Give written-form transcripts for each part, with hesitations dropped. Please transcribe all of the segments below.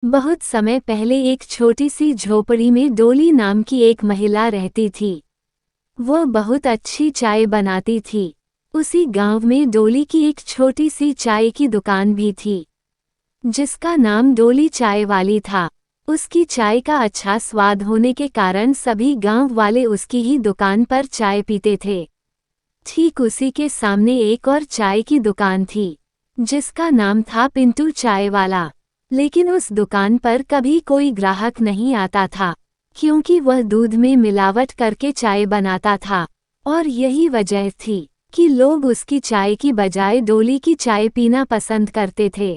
बहुत समय पहले एक छोटी सी झोपड़ी में डोली नाम की एक महिला रहती थी। वह बहुत अच्छी चाय बनाती थी। उसी गांव में डोली की एक छोटी सी चाय की दुकान भी थी, जिसका नाम डोली चाय वाली था। उसकी चाय का अच्छा स्वाद होने के कारण सभी गांव वाले उसकी ही दुकान पर चाय पीते थे। ठीक उसी के सामने एक और चाय की दुकान थी, जिसका नाम था पिंटू चाय वाला। लेकिन उस दुकान पर कभी कोई ग्राहक नहीं आता था, क्योंकि वह दूध में मिलावट करके चाय बनाता था। और यही वजह थी कि लोग उसकी चाय की बजाय डोली की चाय पीना पसंद करते थे।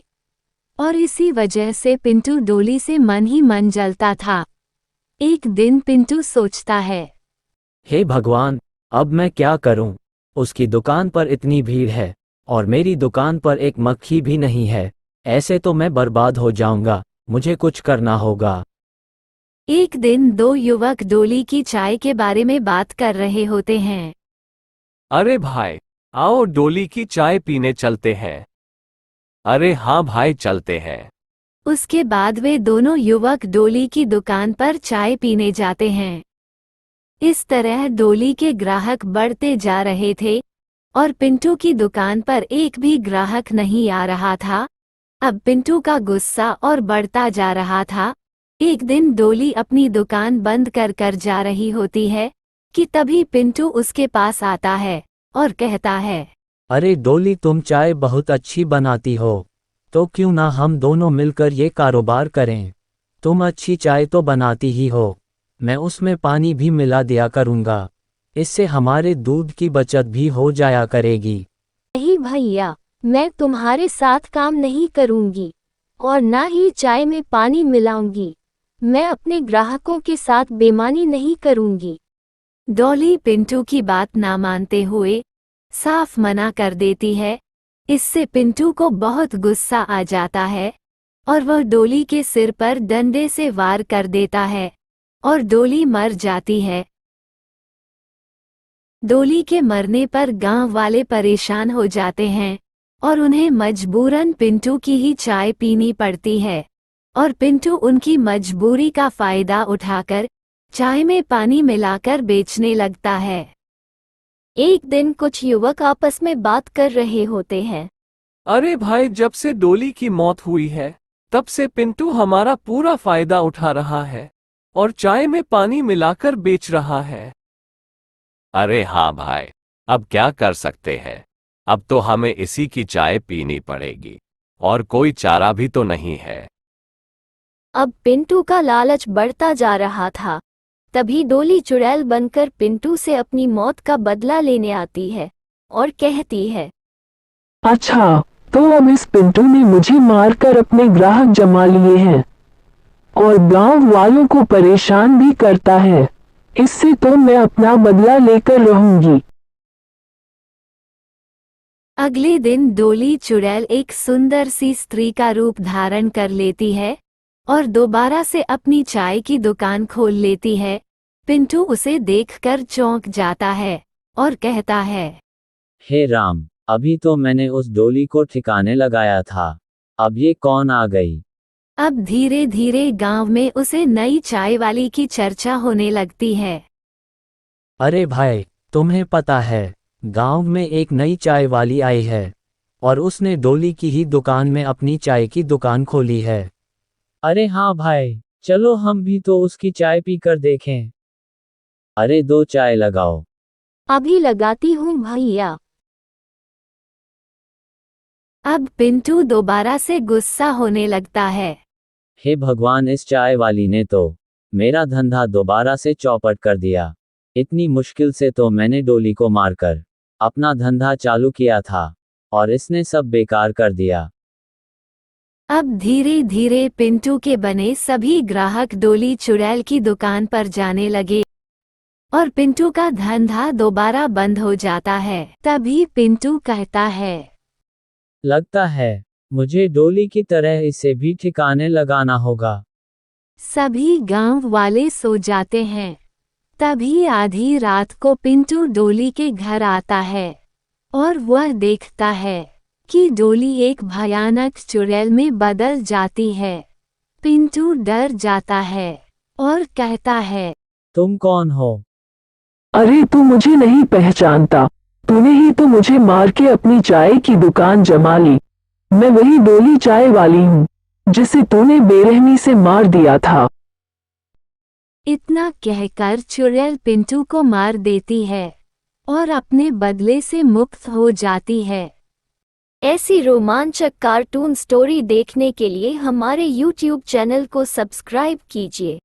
और इसी वजह से पिंटू डोली से मन ही मन जलता था। एक दिन पिंटू सोचता है, हे भगवान, अब मैं क्या करूं? उसकी दुकान पर इतनी भीड़ है और मेरी दुकान पर एक मक्खी भी नहीं है। ऐसे तो मैं बर्बाद हो जाऊंगा। मुझे कुछ करना होगा। एक दिन दो युवक डोली की चाय के बारे में बात कर रहे होते हैं। अरे भाई, आओ डोली की चाय पीने चलते हैं। अरे हाँ भाई, चलते हैं। उसके बाद वे दोनों युवक डोली की दुकान पर चाय पीने जाते हैं। इस तरह डोली के ग्राहक बढ़ते जा रहे थे और पिंटू की दुकान पर एक भी ग्राहक नहीं आ रहा था। अब पिंटू का गुस्सा और बढ़ता जा रहा था। एक दिन डोली अपनी दुकान बंद कर कर जा रही होती है कि तभी पिंटू उसके पास आता है और कहता है, अरे डोली, तुम चाय बहुत अच्छी बनाती हो, तो क्यों ना हम दोनों मिलकर ये कारोबार करें। तुम अच्छी चाय तो बनाती ही हो, मैं उसमें पानी भी मिला दिया करूँगा। इससे हमारे दूध की बचत भी हो जाया करेगी। नहीं भैया, मैं तुम्हारे साथ काम नहीं करूंगी और ना ही चाय में पानी मिलाऊंगी। मैं अपने ग्राहकों के साथ बेईमानी नहीं करूंगी। डॉली पिंटू की बात ना मानते हुए साफ मना कर देती है। इससे पिंटू को बहुत गुस्सा आ जाता है और वह डोली के सिर पर डंडे से वार कर देता है और डोली मर जाती है। डोली के मरने पर गांव वाले परेशान हो जाते हैं और उन्हें मजबूरन पिंटू की ही चाय पीनी पड़ती है। और पिंटू उनकी मजबूरी का फायदा उठाकर चाय में पानी मिलाकर बेचने लगता है। एक दिन कुछ युवक आपस में बात कर रहे होते हैं। अरे भाई, जब से डोली की मौत हुई है, तब से पिंटू हमारा पूरा फायदा उठा रहा है और चाय में पानी मिलाकर बेच रहा है। अरे हाँ भाई, अब क्या कर सकते हैं। अब तो हमें इसी की चाय पीनी पड़ेगी और कोई चारा भी तो नहीं है। अब पिंटू का लालच बढ़ता जा रहा था। तभी डोली चुड़ैल बनकर पिंटू से अपनी मौत का बदला लेने आती है और कहती है, अच्छा, तो अब इस पिंटू ने मुझे मारकर अपने ग्राहक जमा लिए हैं और गांव वालों को परेशान भी करता है। इससे तो मैं अपना बदला लेकर रहूंगी। अगले दिन डोली चुड़ैल एक सुंदर सी स्त्री का रूप धारण कर लेती है और दोबारा से अपनी चाय की दुकान खोल लेती है। पिंटू उसे देखकर चौंक जाता है और कहता है, हे राम, अभी तो मैंने उस डोली को ठिकाने लगाया था, अब ये कौन आ गई? अब धीरे धीरे गांव में उसे नई चाय वाली की चर्चा होने लगती है। अरे भाई, तुम्हें पता है, गांव में एक नई चाय वाली आई है और उसने डोली की ही दुकान में अपनी चाय की दुकान खोली है। अरे हाँ भाई, चलो हम भी तो उसकी चाय पीकर देखें। अरे दो चाय लगाओ। अभी लगाती हूँ भैया। अब पिंटू दोबारा से गुस्सा होने लगता है। हे भगवान, इस चाय वाली ने तो मेरा धंधा दोबारा से चौपट कर दिया। इतनी मुश्किल से तो मैंने डोली को मारकर अपना धंधा चालू किया था और इसने सब बेकार कर दिया। अब धीरे धीरे पिंटू के बने सभी ग्राहक डोली चुड़ैल की दुकान पर जाने लगे और पिंटू का धंधा दोबारा बंद हो जाता है। तभी पिंटू कहता है, लगता है मुझे डोली की तरह इसे भी ठिकाने लगाना होगा। सभी गांव वाले सो जाते हैं। तभी आधी रात को पिंटू डोली के घर आता है और वह देखता है कि डोली एक भयानक चुड़ैल में बदल जाती है। पिंटू डर जाता है और कहता है, तुम कौन हो? अरे तू मुझे नहीं पहचानता, तूने ही तो मुझे मार के अपनी चाय की दुकान जमा ली। मैं वही डोली चाय वाली हूँ जिसे तूने बेरहमी से मार दिया था। इतना कहकर चुड़ैल पिंटू को मार देती है और अपने बदले से मुक्त हो जाती है। ऐसी रोमांचक कार्टून स्टोरी देखने के लिए हमारे YouTube चैनल को सब्सक्राइब कीजिए।